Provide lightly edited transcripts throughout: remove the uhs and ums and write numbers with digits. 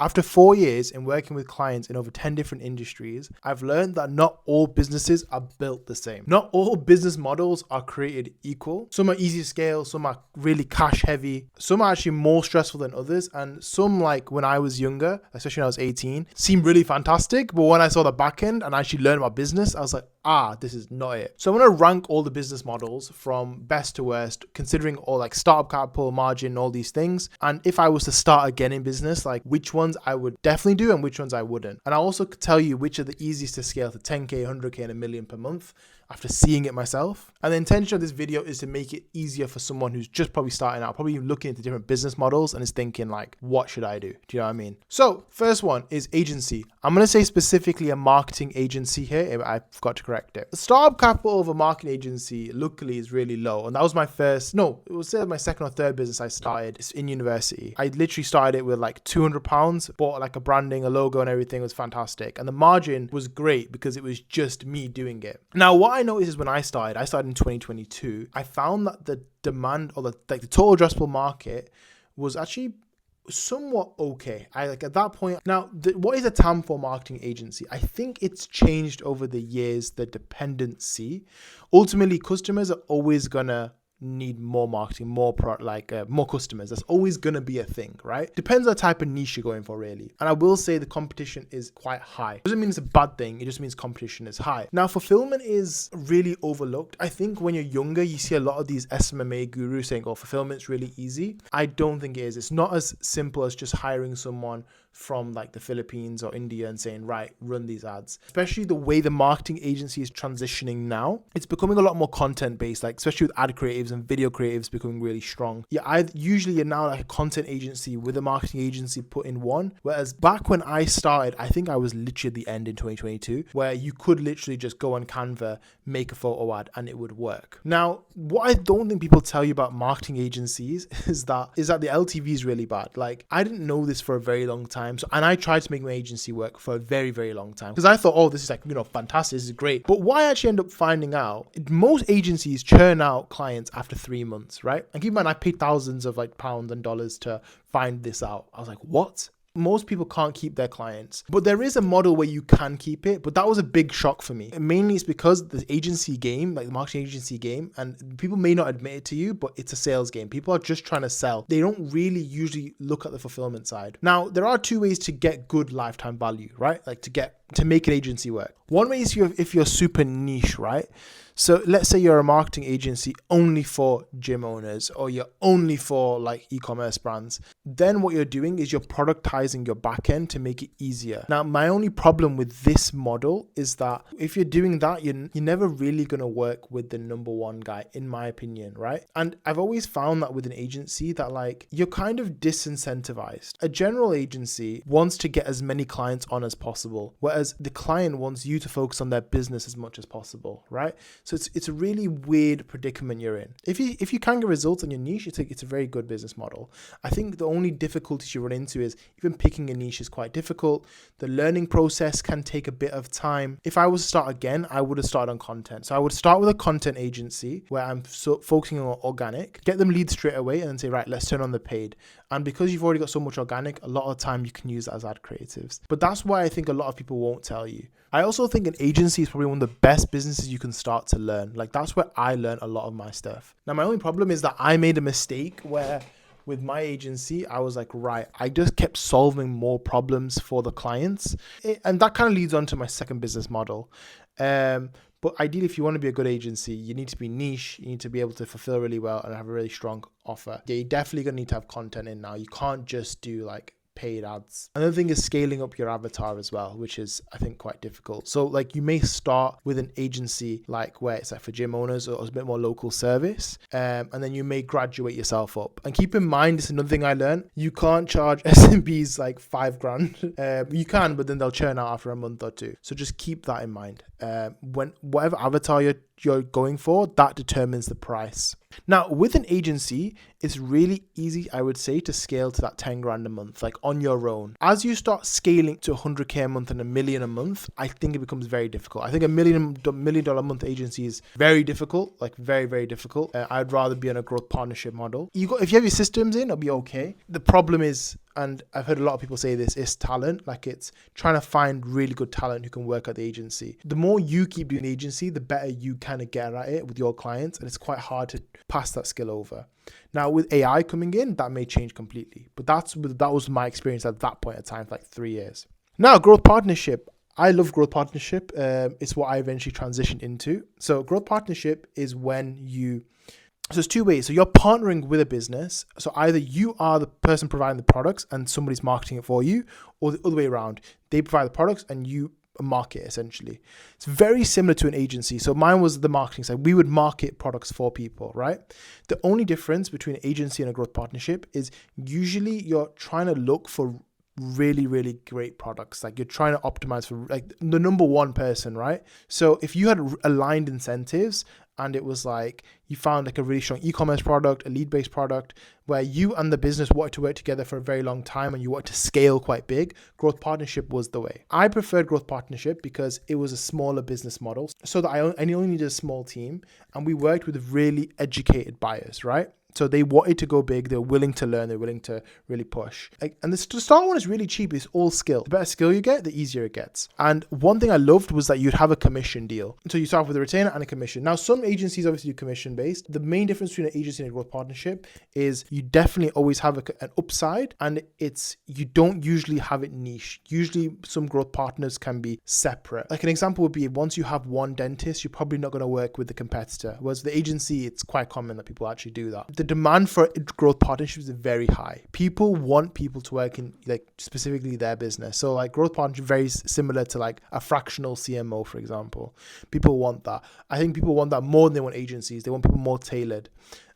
After 4 years in working with clients in over 10 different industries, I've learned that not all businesses are built the same. Not all business models are created equal. Some are easy to scale, some are really cash heavy, some are actually more stressful than others, and some, like when I was younger, especially when I was 18, seemed really fantastic, but when I saw the back end and actually learned about business, I was like, this is not it. So I'm going to rank all the business models from best to worst, considering all like startup capital, margin, all these things. And if I was to start again in business, like which ones I would definitely do and which ones I wouldn't. And I'll also tell you which are the easiest to scale to 10K, 100K, and $1 million per month after seeing it myself. And the intention of this video is to make it easier for someone who's just probably starting out, probably looking into different business models and is thinking like, what should I do? Do you know what I mean? So first one is agency. I'm going to say specifically a marketing agency here. I forgot to correct it. The startup capital of a marketing agency, luckily, is really low. And that was my my second or third business I started in university. I literally started it with like £200, bought like a branding, a logo, and everything. Was fantastic. And the margin was great because it was just me doing it. Now, what I noticed is when I started in 2022, I found that the demand or the total addressable market was actually somewhat okay. At that point, now what is a TAM for marketing agency? I think it's changed over the years, the dependency. Ultimately, customers are always gonna need more marketing, more more customers. That's always going to be a thing, right? Depends on the type of niche you're going for, really. And I will say the competition is quite high. Doesn't mean it's a bad thing. It just means competition is high. Now, fulfillment is really overlooked. I think when you're younger, you see a lot of these SMMA gurus saying, fulfillment's really easy. I don't think it is. It's not as simple as just hiring someone from like the Philippines or India and saying, right, run these ads. Especially the way the marketing agency is transitioning now, it's becoming a lot more content based, like especially with ad creatives and video creatives becoming really strong. You're now like a content agency with a marketing agency put in one. Whereas back when I started, I think I was literally at the end in 2022, where you could literally just go on Canva, make a photo ad, and it would work. Now, what I don't think people tell you about marketing agencies is that the LTV is really bad. Like, I didn't know this for a very long time. And I tried to make my agency work for a very, very long time because I thought, this is like, fantastic, this is great. But what I actually ended up finding out, most agencies churn out clients after 3 months, right? And keep in mind, I paid thousands of like pounds and dollars to find this out. I was like, what? Most people can't keep their clients, but there is a model where you can keep it. But that was a big shock for me. Mainly it's because the agency game, like the marketing agency game, and people may not admit it to you, but it's a sales game. People are just trying to sell. They don't really usually look at the fulfillment side. Now, there are 2 ways to get good lifetime value, right? Like to make an agency work. One way is if you're super niche, right? So let's say you're a marketing agency only for gym owners, or you're only for like e-commerce brands. Then what you're doing is you're productizing your backend to make it easier. Now, my only problem with this model is that if you're doing that, you're never really going to work with the number one guy, in my opinion, right? And I've always found that with an agency that like you're kind of disincentivized. A general agency wants to get as many clients on as possible, whereas the client wants you to focus on their business as much as possible, right? So it's a really weird predicament you're in. If you can get results on your niche, it's a very good business model. I think the only difficulties you run into is even picking a niche is quite difficult. The learning process can take a bit of time. If I was to start again, I would have started on content. So I would start with a content agency where I'm focusing on organic, get them leads straight away, and then say, right, let's turn on the paid. And because you've already got so much organic, a lot of the time you can use that as ad creatives. But that's why I think a lot of people won't tell you. I also think an agency is probably one of the best businesses you can start to learn. Like, that's where I learned a lot of my stuff. Now, my only problem is that I made a mistake where with my agency, I was like, right, I just kept solving more problems for the clients. And that kind of leads on to my second business model. But ideally, if you want to be a good agency, you need to be niche. You need to be able to fulfill really well and have a really strong offer. Yeah, you're definitely going to need to have content in now. You can't just do like paid ads. Another thing is scaling up your avatar as well, which is, I think, quite difficult. So like you may start with an agency like where it's like for gym owners or a bit more local service, and then you may graduate yourself up. And keep in mind, this is another thing I learned, you can't charge SMBs like $5,000. You can, but then they'll churn out after a month or two. So just keep that in mind. When whatever avatar you're going for, that determines the price. Now, with an agency, it's really easy, I would say, to scale to that 10 grand a month, like on your own. As you start scaling to 100K a month and $1 million a month, I think it becomes very difficult. I think $1 million a month agency is very difficult, like very, very difficult. I'd rather be on a growth partnership model. If you have your systems in, it'll be okay. The problem is and I've heard a lot of people say this, is talent. Like, it's trying to find really good talent who can work at the agency. The more you keep doing the agency, the better you kind of get at it with your clients, and it's quite hard to pass that skill over. Now, with AI coming in, that may change completely, but that was my experience at that point in time for like 3 years. Now, growth partnership. I love growth partnership. It's what I eventually transitioned into. So growth partnership is when so it's two ways. So you're partnering with a business. So either you are the person providing the products and somebody's marketing it for you, or the other way around. They provide the products and you market, essentially. It's very similar to an agency. So mine was the marketing side. We would market products for people, right? The only difference between an agency and a growth partnership is usually you're trying to look for really, really great products. Like, you're trying to optimize for like the number one person, right? So if you had aligned incentives and it was like you found like a really strong e-commerce product, a lead-based product where you and the business wanted to work together for a very long time and you wanted to scale quite big, growth partnership was the way. I preferred growth partnership because it was a smaller business model, so that I only needed a small team, and we worked with really educated buyers, right? So they wanted to go big. They're willing to learn. They're willing to really push. And the start one is really cheap. It's all skill. The better skill you get, the easier it gets. And one thing I loved was that you'd have a commission deal. So you start with a retainer and a commission. Now, some agencies obviously do commission based. The main difference between an agency and a growth partnership is you definitely always have an upside, and you don't usually have it niche. Usually some growth partners can be separate. Like, an example would be, once you have one dentist, you're probably not going to work with the competitor. Whereas the agency, it's quite common that people actually do that. The demand for growth partnerships is very high. People want people to work in like specifically their business. So like growth partnership, very similar to like a fractional CMO, for example. People want that. I think people want that more than they want agencies. They want people more tailored.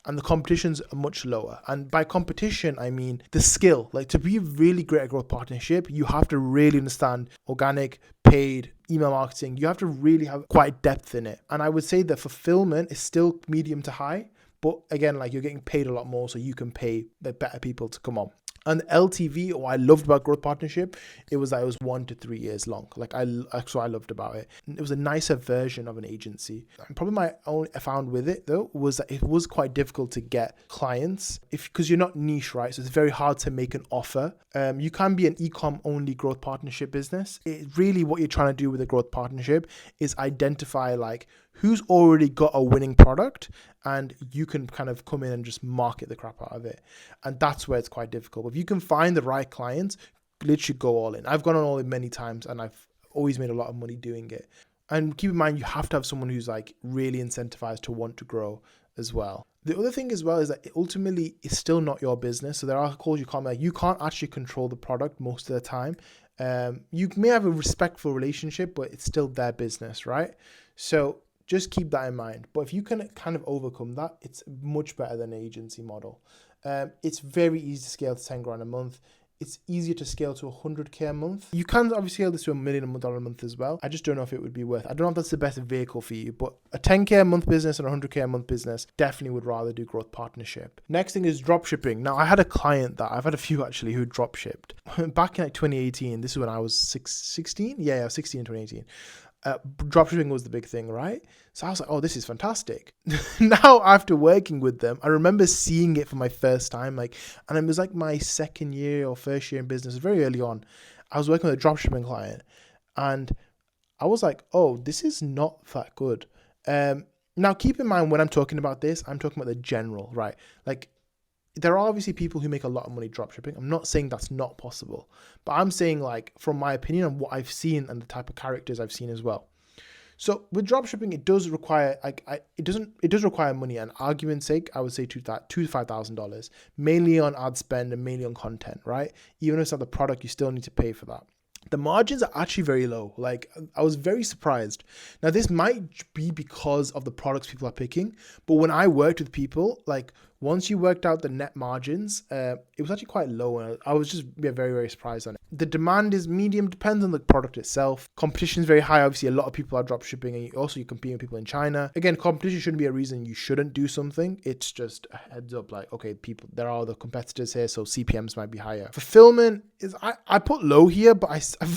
And the competition's much lower. And by competition, I mean the skill. Like, to be really great at growth partnership, you have to really understand organic, paid, email marketing. You have to really have quite depth in it. And I would say that fulfillment is still medium to high. But again, like, you're getting paid a lot more, so you can pay the better people to come on. And LTV, what I loved about growth partnership, it was that it was 1 to 3 years long. Like, that's what I loved about it. It was a nicer version of an agency. And probably my only I found with it though was that it was quite difficult to get clients because you're not niche, right? So it's very hard to make an offer. You can be an e-com only growth partnership business. Really what you're trying to do with a growth partnership is identify like who's already got a winning product, and you can kind of come in and just market the crap out of it. And that's where it's quite difficult. But if you can find the right clients, literally go all in. I've gone on all in many times and I've always made a lot of money doing it. And keep in mind, you have to have someone who's like really incentivized to want to grow as well. The other thing as well is that ultimately it's still not your business. So there are calls you can't make. You can't actually control the product most of the time. You may have a respectful relationship, but it's still their business, right? So just keep that in mind. But if you can kind of overcome that, it's much better than an agency model. It's very easy to scale to 10 grand a month. It's easier to scale to 100K a month. You can obviously scale this to $1 million a month as well. I just don't know if it would be worth it. I don't know if that's the best vehicle for you, but a 10K a month business and a 100K a month business, definitely would rather do growth partnership. Next thing is drop shipping. Now, I had a client that I've had a few actually who drop shipped back in like 2018. This is when I was 16. Yeah, I was 16 in 2018. Dropshipping was the big thing, right? So I was like, oh, this is fantastic. Now, after working with them, I remember seeing it for my first time, and it was like my second year or first year in business, very early on. I was working with a dropshipping client, and I was like, oh, this is not that good. Now, keep in mind when I'm talking about this, I'm talking about the general, right? Like, there are obviously people who make a lot of money dropshipping. I'm not saying that's not possible, but I'm saying like from my opinion and what I've seen and the type of characters I've seen as well. So with dropshipping, it does require it does require money. And argument's sake, I would say $2,000 to $5,000, mainly on ad spend and mainly on content, right? Even if it's not the product, you still need to pay for that. The margins are actually very low. Like, I was very surprised. Now, this might be because of the products people are picking, but when I worked with people, like, once you worked out the net margins, it was actually quite low. And I was just very, very surprised on it. The demand is medium, depends on the product itself. Competition is very high. Obviously, a lot of people are drop shipping, and you're competing with people in China. Again, competition shouldn't be a reason you shouldn't do something. It's just a heads up, like, okay, there are other competitors here, so CPMs might be higher. Fulfillment is, I put low here, but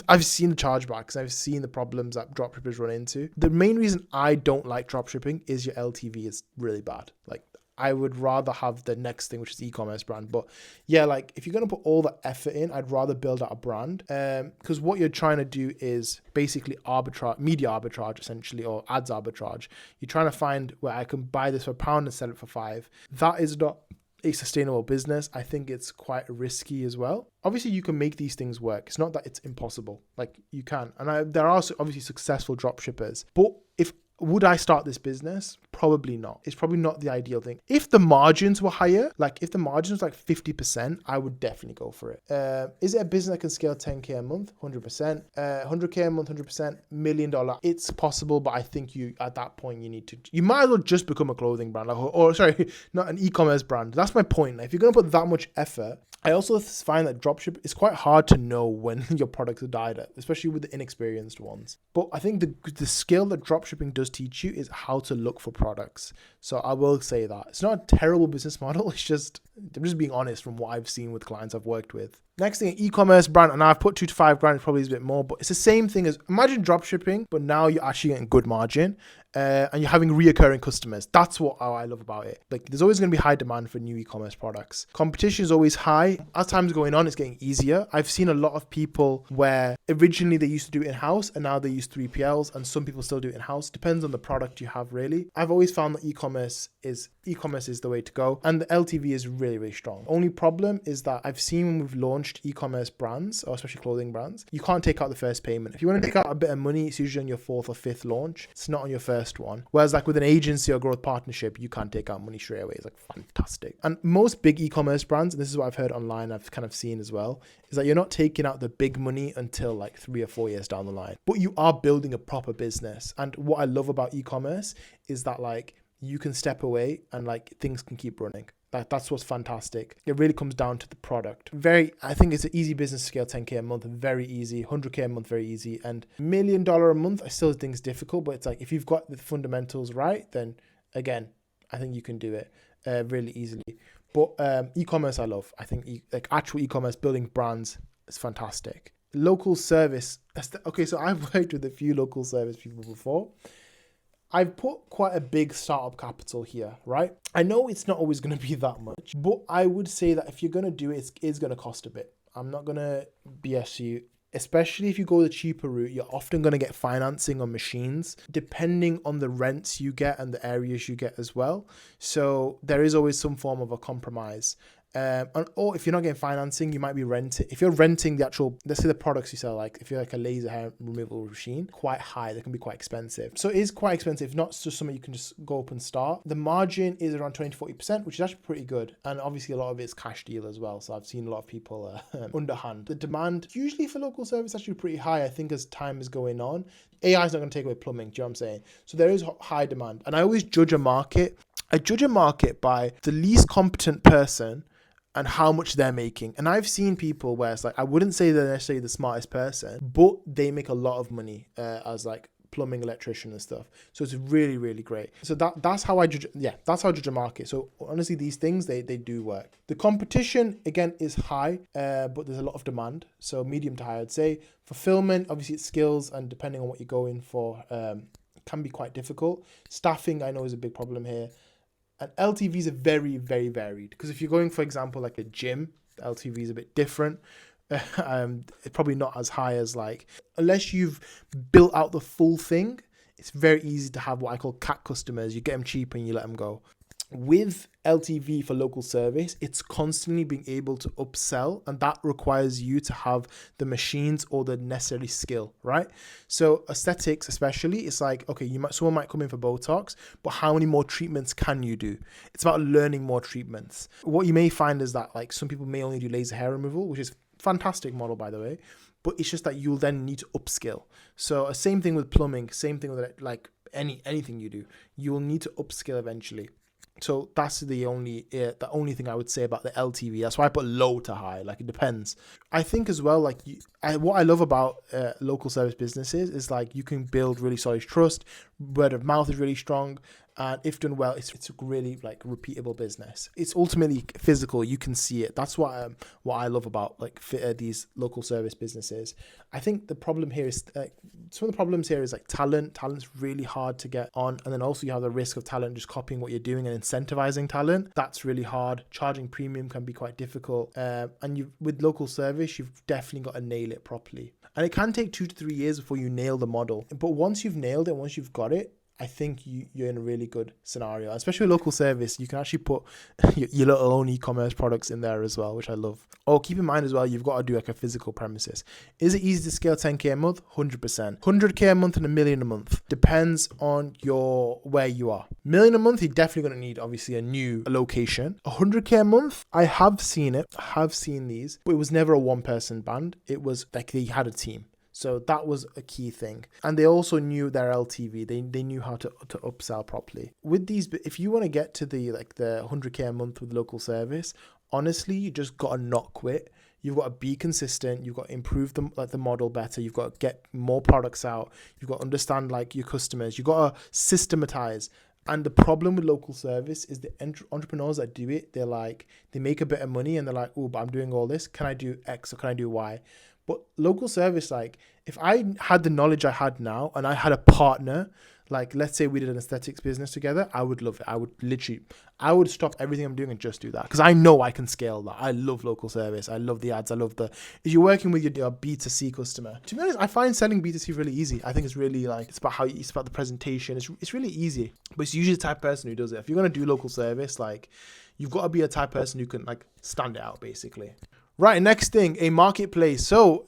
I've seen the chargebacks. I've seen the problems that dropshippers run into. The main reason I don't like dropshipping is your LTV is really bad. Like, I would rather have the next thing, which is e-commerce brand. But yeah, like if you're going to put all the effort in, I'd rather build out a brand, because what you're trying to do is basically arbitrage, media arbitrage essentially, or ads arbitrage. You're trying to find where I can buy this for £1 and sell it for £5. That is not a sustainable business. I think it's quite risky as well. Obviously, you can make these things work. It's not that it's impossible. Like you can, and there are obviously successful drop shippers. But would I start this business? Probably not. It's probably not the ideal thing. If the margins were higher, like if the margins were like 50%, I would definitely go for it. Is it a business that can scale 10K a month? 100%. 100K a month, 100%. $1 million. It's possible, but I think at that point you might as well just become a clothing brand, or sorry, not an e-commerce brand. That's my point. Like, if you're going to put that much effort, I also find that dropship is quite hard to know when your products are died at, especially with the inexperienced ones. But I think the skill that dropshipping does teach you is how to look for products. So I will say that. It's not a terrible business model. I'm just being honest from what I've seen with clients I've worked with. Next thing, e-commerce brand, and I've put 2 to 5 grand, probably is a bit more, but it's the same thing as, imagine dropshipping, but now you're actually getting good margin, and you're having reoccurring customers. That's what I love about it. Like, there's always going to be high demand for new e-commerce products. Competition is always high. As time's going on, it's getting easier. I've seen a lot of people where originally they used to do it in-house, and now they use 3PLs, and some people still do it in-house. Depends on the product you have, really. I've always found that e-commerce is the way to go, and the LTV is really, really strong. Only problem is that I've seen when we've launched e-commerce brands, or especially clothing brands, you can't take out the first payment. If you want to take out a bit of money, it's usually on your 4th or 5th launch. It's not on your first one. Whereas like with an agency or growth partnership, you can't take out money straight away. It's like fantastic. And most big e-commerce brands, and this is what I've heard online, I've kind of seen as well, is that you're not taking out the big money until like 3 or 4 years down the line. But you are building a proper business. And what I love about e-commerce is that like you can step away and like things can keep running. That's what's fantastic. It really comes down to the product. I think it's an easy business to scale 10K a month, very easy. 100K a month, very easy. And $1 million a month, I still think is difficult, but it's like, if you've got the fundamentals right, then again, I think you can do it really easily. But e-commerce, I love. I think like actual e-commerce, building brands is fantastic. Local service. Okay, so I've worked with a few local service people before. I've put quite a big startup capital here, right? I know it's not always going to be that much, but I would say that if you're going to do it, it's going to cost a bit. I'm not going to BS you. Especially if you go the cheaper route, you're often going to get financing on machines, depending on the rents you get and the areas you get as well. So there is always some form of a compromise. Or if you're not getting financing, you might be renting. If you're renting the actual, let's say the products you sell, like if you're like a laser hair removal machine, quite high, they can be quite expensive. So it is quite expensive, not just something you can just go up and start. The margin is around 20 to 40%, which is actually pretty good. And obviously a lot of it is cash deal as well. So I've seen a lot of people underhand. The demand usually for local service is actually pretty high, I think, as time is going on. AI is not going to take away plumbing, do you know what I'm saying? So there is high demand. And I always judge a market. I judge a market by the least competent person and how much they're making. And I've seen people where it's like, I wouldn't say they're necessarily the smartest person, but they make a lot of money as like plumbing, electrician and stuff. So it's really, really great. So that's how I judge. Yeah, that's how I judge a market. So honestly, these things, they do work. The competition, again, is high, but there's a lot of demand. So medium to high, I'd say. Fulfillment, obviously it's skills, and depending on what you're going for, can be quite difficult. Staffing, I know, is a big problem here. And LTVs are very, very varied. Because if you're going, for example, like a gym, the LTV is a bit different. It's probably not as high as like, unless you've built out the full thing, it's very easy to have what I call cat customers. You get them cheap and you let them go. With LTV for local service, it's constantly being able to upsell, and that requires you to have the machines or the necessary skill, right? So aesthetics, especially, it's like, okay, someone might come in for Botox, but how many more treatments can you do? It's about learning more treatments. What you may find is that like some people may only do laser hair removal, which is a fantastic model, by the way, but it's just that you'll then need to upskill. So same thing with plumbing, same thing with like anything you do, you will need to upskill eventually. So that's the only thing I would say about the LTV. That's why I put low to high. Like, it depends. I think as well, like what I love about local service businesses is like you can build really solid trust. Word of mouth is really strong. And if done well, it's a really like repeatable business. It's ultimately physical. You can see it. That's what I love about like these local service businesses. I think the problem here is some of the problems here is like talent. Talent's really hard to get on. And then also you have the risk of talent just copying what you're doing and incentivizing talent. That's really hard. Charging premium can be quite difficult. And with local service, you've definitely got to nail it properly. And it can take 2 to 3 years before you nail the model. But once you've nailed it, once you've got it, I think you're in a really good scenario, especially with local service. You can actually put your little own e-commerce products in there as well, which I love. Oh, keep in mind as well, you've got to do like a physical premises. Is it easy to scale 10K a month? 100%. 100K a month and $1 million a month. Depends on where you are. $1 million a month, you're definitely going to need obviously a new location. 100K a month, I have seen it. I have seen these, but it was never a one-person band. It was like they had a team. So that was a key thing. And they also knew their LTV. They knew how to upsell properly. With these, if you want to get to the 100K a month with local service, honestly, you just got to not quit. You've got to be consistent. You've got to improve the model better. You've got to get more products out. You've got to understand like your customers. You've got to systematize. And the problem with local service is the entrepreneurs that do it, they make a bit of money and they're like, oh, but I'm doing all this. Can I do X or can I do Y? But local service, like if I had the knowledge I had now and I had a partner, like let's say we did an aesthetics business together, I would love it. I would stop everything I'm doing and just do that because I know I can scale that. I love local service. I love the ads. If you're working with your B2C customer, to be honest, I find selling B2C really easy. I think it's really like, it's about the presentation. It's really easy, but it's usually the type of person who does it. If you're going to do local service, like you've got to be a type of person who can like stand it out basically. Right, next thing, a marketplace. So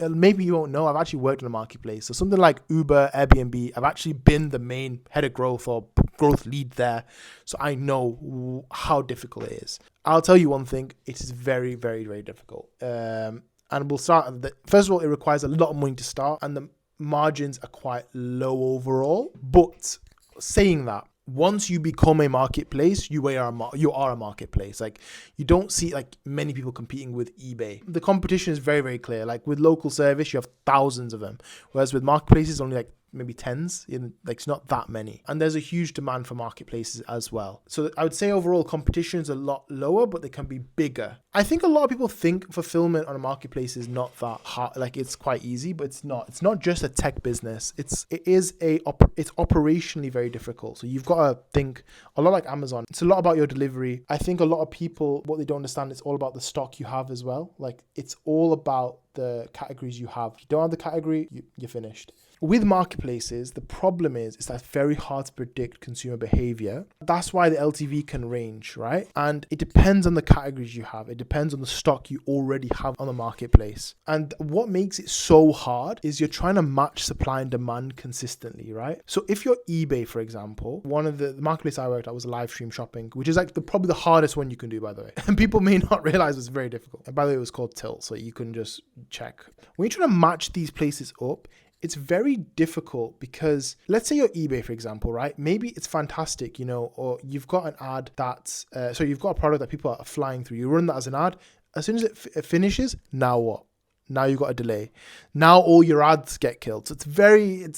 maybe you won't know, I've actually worked in a marketplace. So something like Uber, Airbnb, I've actually been the main head of growth or growth lead there. So I know how difficult it is. I'll tell you one thing, it is very, very, very difficult. And we'll start, first of all, it requires a lot of money to start and the margins are quite low overall. But saying that, once you become a marketplace, you are a marketplace. Like you don't see like many people competing with eBay. The competition is very, very clear. Like with local service, you have thousands of them. Whereas with marketplaces, only like maybe tens, like it's not that many. And there's a huge demand for marketplaces as well. So I would say overall competition is a lot lower, but they can be bigger. I think a lot of people think fulfillment on a marketplace is not that hard, like it's quite easy, but it's not. It's not just a tech business. It's operationally very difficult. So you've got to think a lot like Amazon. It's a lot about your delivery. I think a lot of people, what they don't understand, it's all about the stock you have as well. Like it's all about the categories you have. If you don't have the category, you're finished. With marketplaces, the problem is that it's very hard to predict consumer behavior. That's why the LTV can range, right? And it depends on the categories you have. It depends on the stock you already have on the marketplace. And what makes it so hard is you're trying to match supply and demand consistently, right? So if you're eBay, for example, one of the marketplace I worked at was live stream shopping, which is like probably the hardest one you can do, by the way. And people may not realize it's very difficult. And by the way, it was called Tilt, so you can just check. When you're trying to match these places up, it's very difficult because let's say you're eBay, for example, right? Maybe it's fantastic, or you've got an ad that's, so you've got a product that people are flying through. You run that as an ad. As soon as it finishes, now what? Now you've got a delay. Now all your ads get killed. So it's very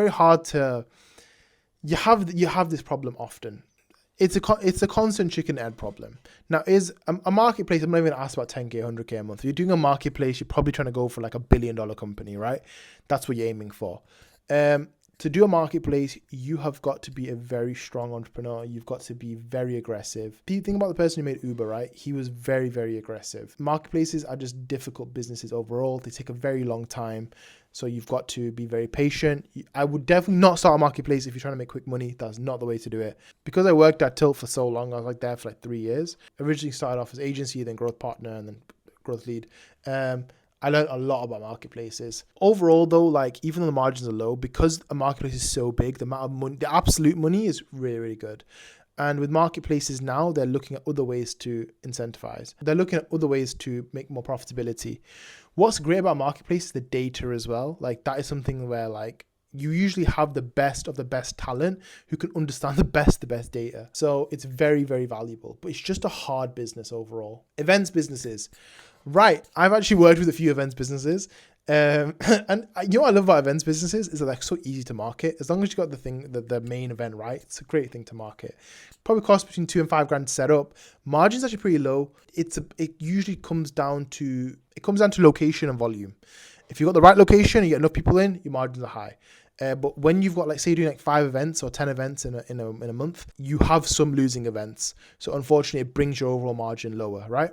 hard to, you have this problem often. It's a constant chicken egg problem. Now, is a marketplace, I'm not even asked about 10K, 100K a month. If you're doing a marketplace, you're probably trying to go for like $1 billion company, right? That's what you're aiming for. To do a marketplace, you have got to be a very strong entrepreneur. You've got to be very aggressive. Think about the person who made Uber, right? He was very, very aggressive. Marketplaces are just difficult businesses overall. They take a very long time. So you've got to be very patient. I would definitely not start a marketplace if you're trying to make quick money. That's not the way to do it. Because I worked at Tilt for so long, I was like there for like 3 years. Originally started off as agency, then growth partner, and then growth lead. I learned a lot about marketplaces. Overall though, like even though the margins are low, because a marketplace is so big, the amount of money, the absolute money is really, really good. And with marketplaces now, they're looking at other ways to incentivize. They're looking at other ways to make more profitability. What's great about marketplace is the data as well. Like that is something where like you usually have the best of the best talent who can understand the best data. So it's very, very valuable, but it's just a hard business overall. Events businesses. Right. I've actually worked with a few events businesses. And you know what I love about events businesses is that they're so easy to market. As long as you got the main event right, it's a great thing to market. Probably costs between $2,000 and $5,000 to set up. Margins actually pretty low. It usually comes down to location and volume. If you've got the right location, you get enough people in, your margins are high. But when you've got, like, say you're doing like 5 events or 10 events in a month, you have some losing events. So unfortunately, it brings your overall margin lower, right?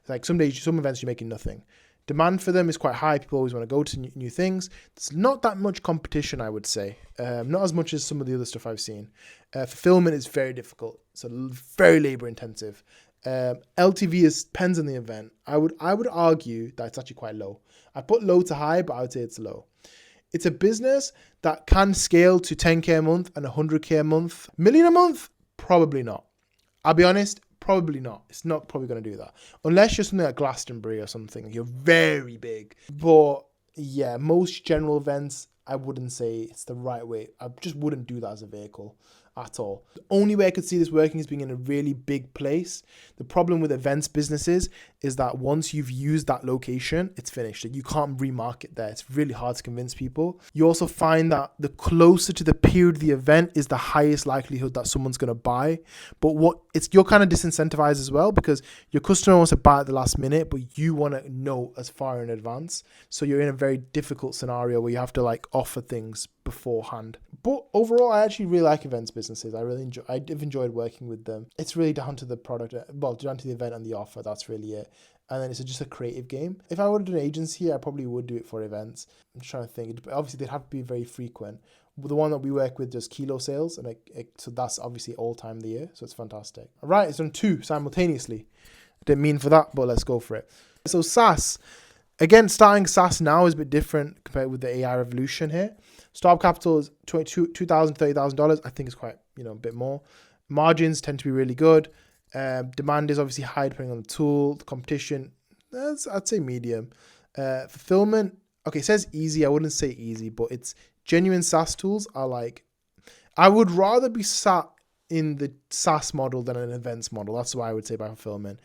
Like some events you're making nothing. Demand for them is quite high. People always want to go to new things. There's not that much competition, I would say. Not as much as some of the other stuff I've seen. Fulfillment is very difficult. It's very labor intensive. LTV depends on the event. I would argue that it's actually quite low. I put low to high, but I would say it's low. It's a business that can scale to 10K a month and 100K a month. Million a month? Probably not. I'll be honest, probably not. It's not probably going to do that. Unless you're something like Glastonbury or something. You're very big. But yeah, most general events, I wouldn't say it's the right way. I just wouldn't do that as a vehicle at all. The only way I could see this working is being in a really big place. The problem with events businesses is that once you've used that location, it's finished. You can't remarket there. It's really hard to convince people. You also find that the closer to the period of the event is the highest likelihood that someone's going to buy. But you're kind of disincentivized as well, because your customer wants to buy at the last minute, but you want to know as far in advance. So you're in a very difficult scenario where you have to like offer things beforehand. But overall, I actually really like events businesses. I've enjoyed working with them. It's really down to the product, down to the event and the offer. That's really it. And then it's just a creative game. If I were to do an agency, I probably would do it for events. I'm trying to think. Obviously, they'd have to be very frequent. The one that we work with does kilo sales, and so that's obviously all time of the year. So it's fantastic. All right, it's done 2 simultaneously. Didn't mean for that, but let's go for it. So SaaS. Again, starting SaaS now is a bit different compared with the AI revolution here. Startup capital is $2,000, $30,000. I think it's quite, a bit more. Margins tend to be really good. Demand is obviously high depending on the tool. The competition, I'd say medium. Fulfillment, okay, it says easy. I wouldn't say easy, but it's genuine SaaS tools are like, I would rather be sat in the SaaS model than an events model. That's what I would say by fulfillment.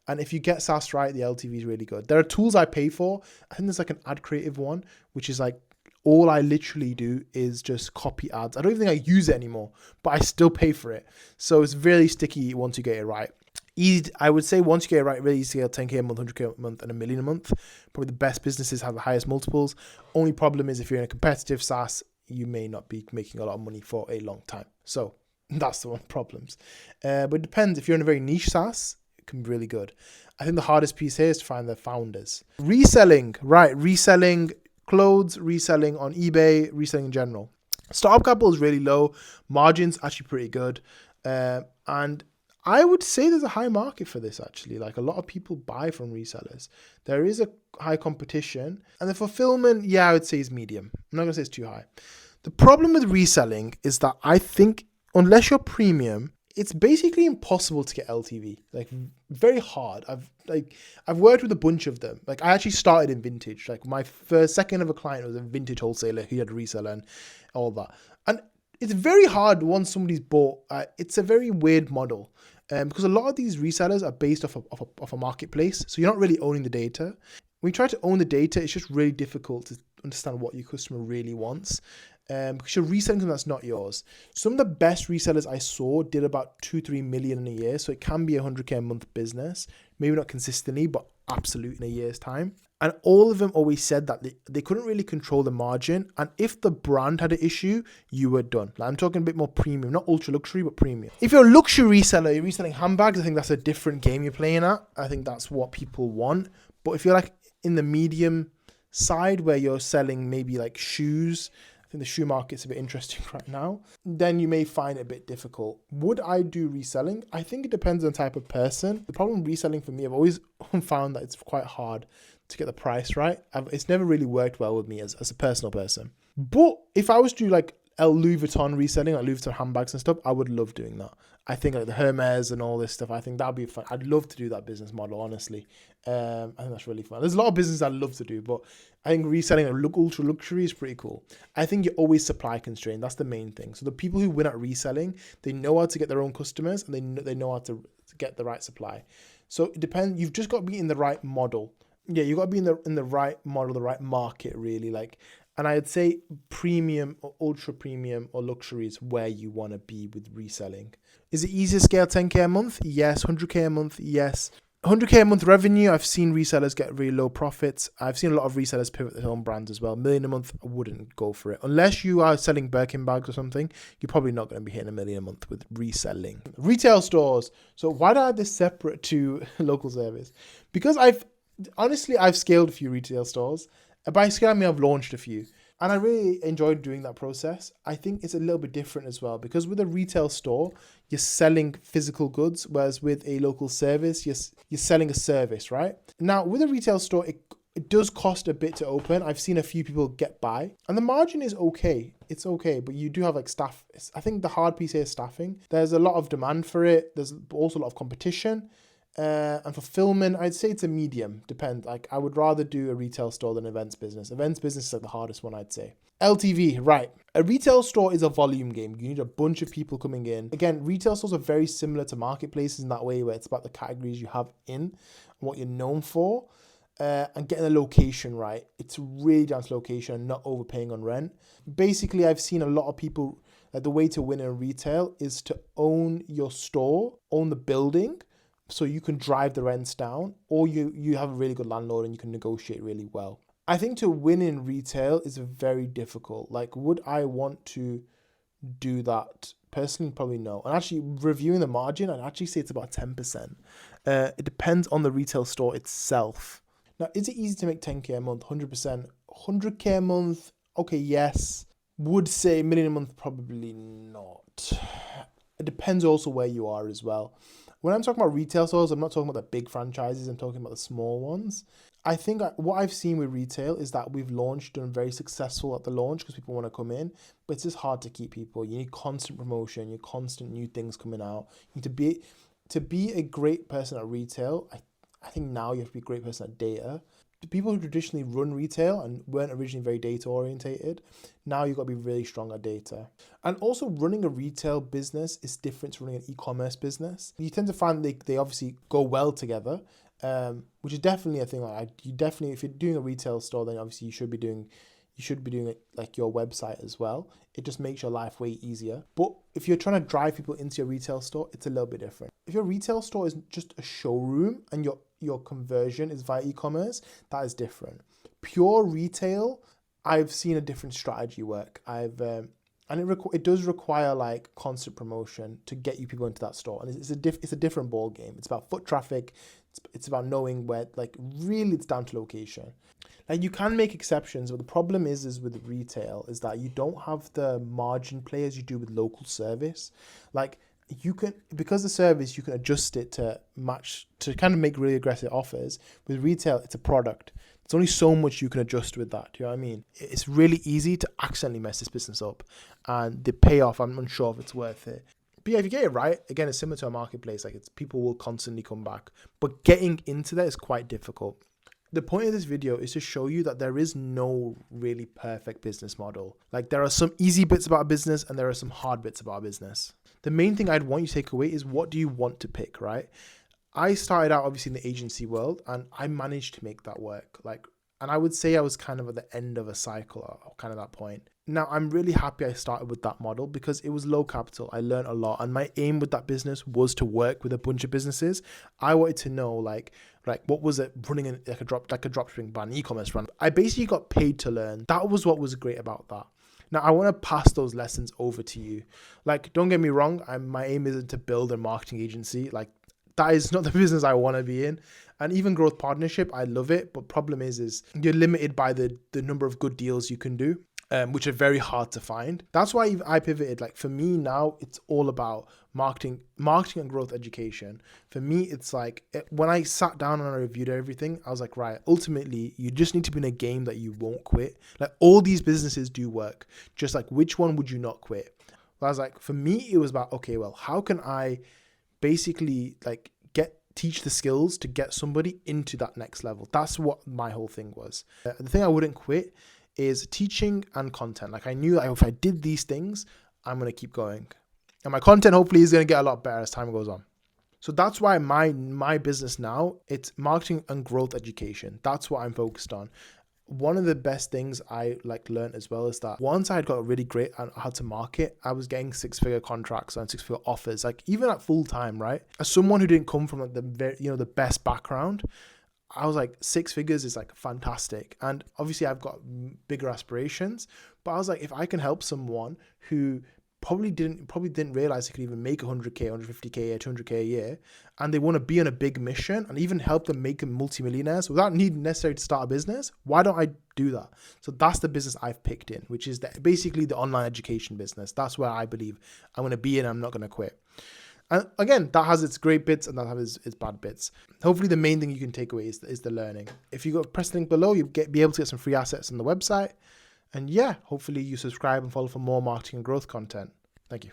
And if you get SaaS right, the LTV is really good. There are tools I pay for. I think there's like an ad creative one, which is like, all I literally do is just copy ads. I don't even think I use it anymore, but I still pay for it. So it's really sticky once you get it right. Easy, I would say once you get it right, really easy to scale 10K a month, 100K a month, and $1 million a month. Probably the best businesses have the highest multiples. Only problem is if you're in a competitive SaaS, you may not be making a lot of money for a long time. So that's the one problems. But it depends. If you're in a very niche SaaS, it can be really good. I think the hardest piece here is to find the founders. Reselling, right? Reselling clothes, reselling on eBay, reselling in general. Startup capital is really low. Margins actually pretty good. And I would say there's a high market for this actually. Like a lot of people buy from resellers. There is a high competition. And the fulfillment, I would say is medium. I'm not going to say it's too high. The problem with reselling is that I think unless you're premium, it's basically impossible to get LTV. Like very hard. I've worked with a bunch of them. Like I actually started in vintage. Like my second ever client was a vintage wholesaler who had a reseller and all that. And it's very hard once somebody's bought. It's a very weird model because a lot of these resellers are based off a marketplace. So you're not really owning the data. When you try to own the data, it's just really difficult to understand what your customer really wants. Because you're reselling something that's not yours. Some of the best resellers I saw did about 2-3 million in a year. So it can be a 100K a month business. Maybe not consistently, but absolute in a year's time. And all of them always said that they couldn't really control the margin. And if the brand had an issue, you were done. Like I'm talking a bit more premium, not ultra luxury, but premium. If you're a luxury reseller, you're reselling handbags, I think that's a different game you're playing at. I think that's what people want. But if you're like in the medium side where you're selling maybe like shoes, I think the shoe market's a bit interesting right now, then you may find it a bit difficult. Would I do reselling? I think it depends on the type of person. The problem with reselling for me, I've always found that it's quite hard to get the price right. It's never really worked well with me as a personal person. But if I was to do like Louis Vuitton reselling, like Louis Vuitton handbags and stuff, I would love doing that. I think like the Hermes and all this stuff, I think that'd be fun. I'd love to do that business model, honestly. I think that's really fun. There's a lot of business I'd love to do, but I think reselling ultra luxury is pretty cool. I think you're always supply constrained. That's the main thing. So the people who win at reselling, they know how to get their own customers and they know how to get the right supply. So it depends. You've just got to be in the right model. Yeah, you got to be in the right model, the right market, really. Like, and I'd say premium or ultra premium or luxury is where you want to be with reselling. Is it easy to scale 10K a month? Yes. 100K a month? Yes. 100K a month revenue, I've seen resellers get really low profits. I've seen a lot of resellers pivot their own brands as well. $1 million a month, I wouldn't go for it. Unless you are selling Birkin bags or something, you're probably not going to be hitting $1 million a month with reselling. Retail stores. So why do I have this separate to local service? Because I've scaled a few retail stores. By scale, I mean I've launched a few. And I really enjoyed doing that process. I think it's a little bit different as well, because with a retail store, you're selling physical goods, whereas with a local service, you're selling a service, right? Now, with a retail store, it does cost a bit to open. I've seen a few people get by, and the margin is okay. It's okay, but you do have like staff. I think the hard piece here is staffing. There's a lot of demand for it. There's also a lot of competition. And fulfillment, I'd say it's a medium. Depends. Like, I would rather do a retail store than events business. Events business is like the hardest one, I'd say. LTV, right. A retail store is a volume game. You need a bunch of people coming in. Again, retail stores are very similar to marketplaces in that way, where it's about the categories you have in and what you're known for, and getting the location right. It's really down to location and not overpaying on rent. Basically, I've seen a lot of people, the way to win in retail is to own your store, own the building, so you can drive the rents down, or you have a really good landlord and you can negotiate really well. I think to win in retail is very difficult. Like, would I want to do that? Personally, probably no. And actually, reviewing the margin, I'd actually say it's about 10%. It depends on the retail store itself. Now, is it easy to make 10K a month? 100%. 100K a month? Okay, yes. Would say $1 million a month? Probably not. It depends also where you are as well. When I'm talking about retail stores, I'm not talking about the big franchises, I'm talking about the small ones. I think what I've seen with retail is that we've done very successful at the launch because people want to come in, but it's just hard to keep people. You need constant promotion, you need constant new things coming out. You need to be a great person at retail. I think now you have to be a great person at data. The people who traditionally run retail and weren't originally very data orientated, now you've got to be really strong at data. And also, running a retail business is different to running an e-commerce business. You tend to find they obviously go well together, which is definitely a thing. If you're doing a retail store, then obviously you should be doing it like your website as well. It just makes your life way easier. But if you're trying to drive people into your retail store, it's a little bit different. If your retail store is just a showroom and your conversion is via e-commerce, that is different. Pure retail, I've seen a different strategy work. It does require like constant promotion to get you people into that store, and it's a different ball game. It's about foot traffic. It's about knowing where, like, really it's down to location. Like, you can make exceptions, but the problem is with retail is that you don't have the margin play as you do with local service. Like, because the service, you can adjust it to match, to kind of make really aggressive offers. With retail, it's a product. There's only so much you can adjust with that. Do you know what I mean? It's really easy to accidentally mess this business up, and the payoff, I'm unsure if it's worth it. But yeah, if you get it right, again, it's similar to a marketplace. Like, people will constantly come back, but getting into that is quite difficult. The point of this video is to show you that there is no really perfect business model. Like, there are some easy bits about a business and there are some hard bits about a business. The main thing I'd want you to take away is, what do you want to pick, right? I started out obviously in the agency world and I managed to make that work. And I would say I was kind of at the end of a cycle, or kind of that point. Now, I'm really happy I started with that model because it was low capital. I learned a lot, and my aim with that business was to work with a bunch of businesses. I wanted to know like what was it running like a dropshipping brand, e-commerce brand. I basically got paid to learn. That was what was great about that. Now, I want to pass those lessons over to you. Like, don't get me wrong, my aim isn't to build a marketing agency. Like, that is not the business I want to be in. And even growth partnership, I love it. But problem is you're limited by the number of good deals you can do, which are very hard to find. That's why I pivoted. Like, for me now, it's all about marketing and growth education. For me, it's like, when I sat down and I reviewed everything, I was like, right, ultimately, you just need to be in a game that you won't quit. Like, all these businesses do work. Just like, which one would you not quit? But I was like, for me, it was about, okay, well, how can I basically like teach the skills to get somebody into that next level? That's what my whole thing was. The thing I wouldn't quit is teaching and content. Like, I knew that if I did these things, I'm going to keep going. And my content hopefully is going to get a lot better as time goes on. So that's why my business now, it's marketing and growth education. That's what I'm focused on. One of the best things I learned as well is that once I had got really great at how to market, I was getting 6-figure contracts and 6-figure offers, even at full time, right? As someone who didn't come from the best background, I was like, 6 figures is fantastic. And obviously I've got bigger aspirations, but I was like, if I can help someone who probably didn't realize they could even make 100K, 150K a year, 200K a year, and they want to be on a big mission and even help them make them multimillionaires without needing necessarily to start a business, why don't I do that? So that's the business I've picked in, which is basically the online education business. That's where I believe I'm going to be and I'm not going to quit. And again, that has its great bits and that has its bad bits. Hopefully the main thing you can take away is the learning. If you go press the link below, you'll be able to get some free assets on the website. And yeah, hopefully you subscribe and follow for more marketing and growth content. Thank you.